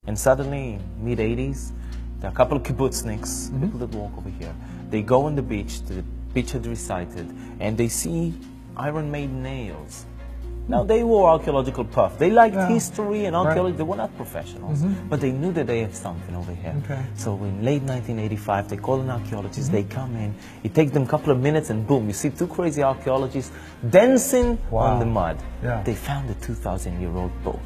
And suddenly, mid-80s, there are a couple of kibbutzniks, people that walk over here. They go on the beach, the beach had recited, and they see Iron Maiden nails. Now, they were archaeological puff. They liked history and archaeology. They were not professionals, but they knew that they have something over here. So in late 1985, they call an archaeologist. They come in. It takes them a couple of minutes, and boom, you see two crazy archaeologists dancing on the mud. They found a 2,000-year-old boat.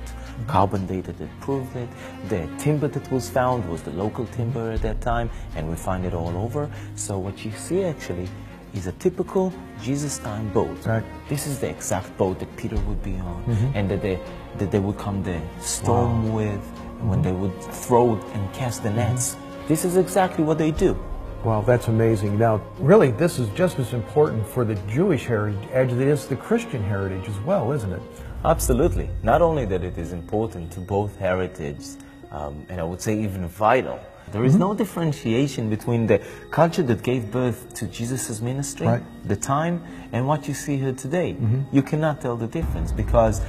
Carbon dated, it proved it. The timber that was found was the local timber at that time, and we find it all over. So what you see actually is a typical Jesus time boat. This is the exact boat that Peter would be on, and that they would come the storm with, when they would throw and cast the nets. This is exactly what they do. Wow, that's amazing. Now, really, this is just as important for the Jewish heritage as it is the Christian heritage as well, isn't it? Absolutely. Not only that it is important to both heritage, and I would say even vital. There is no differentiation between the culture that gave birth to Jesus' ministry, the time, and what you see here today. You cannot tell the difference, because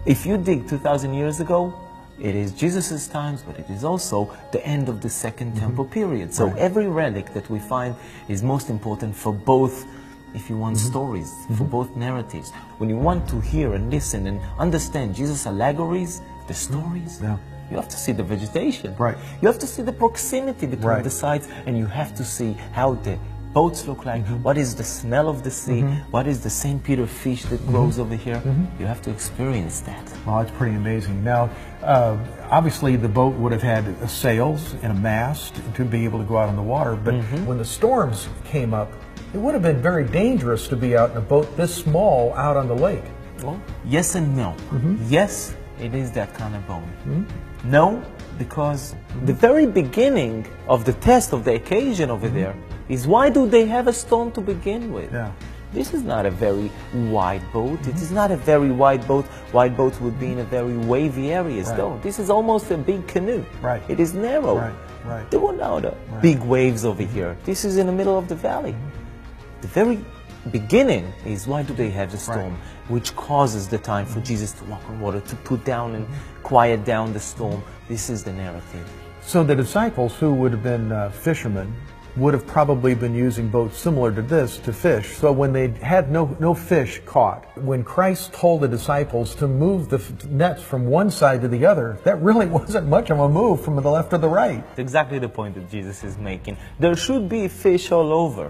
if you dig 2,000 years ago, it is Jesus' times, but it is also the end of the Second Temple period. So every relic that we find is most important for both, if you want, stories, for both narratives. When you want to hear and listen and understand Jesus' allegories, the stories, you have to see the vegetation. You have to see the proximity between the sites, and you have to see how the boats look like, what is the smell of the sea, what is the St. Peter fish that grows over here. You have to experience that. Well, that's pretty amazing. Now, obviously the boat would have had sails and a mast to be able to go out on the water, but when the storms came up, it would have been very dangerous to be out in a boat this small out on the lake. Well, yes and no. Yes, it is that kind of boat. No, because the very beginning of the test of the occasion over there is, why do they have a storm to begin with? This is not a very wide boat. It is not a very wide boat. Wide boats would be in a very wavy areas. No, this is almost a big canoe. It is narrow. There were no big waves over here. This is in the middle of the valley. The very beginning is, why do they have the storm, which causes the time for Jesus to walk on water, to put down and quiet down the storm. This is the narrative. So the disciples, who would have been fishermen, would have probably been using boats similar to this to fish. So when they had no fish caught, when Christ told the disciples to move the nets from one side to the other, that really wasn't much of a move from the left or the right. Exactly the point that Jesus is making. There should be fish all over.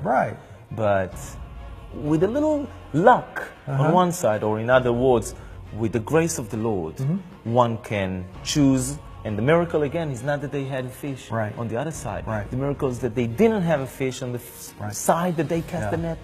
But with a little luck on one side, or in other words, with the grace of the Lord, one can choose. And the miracle, again, is not that they had a fish on the other side. The miracle is that they didn't have a fish on the side that they cast the net.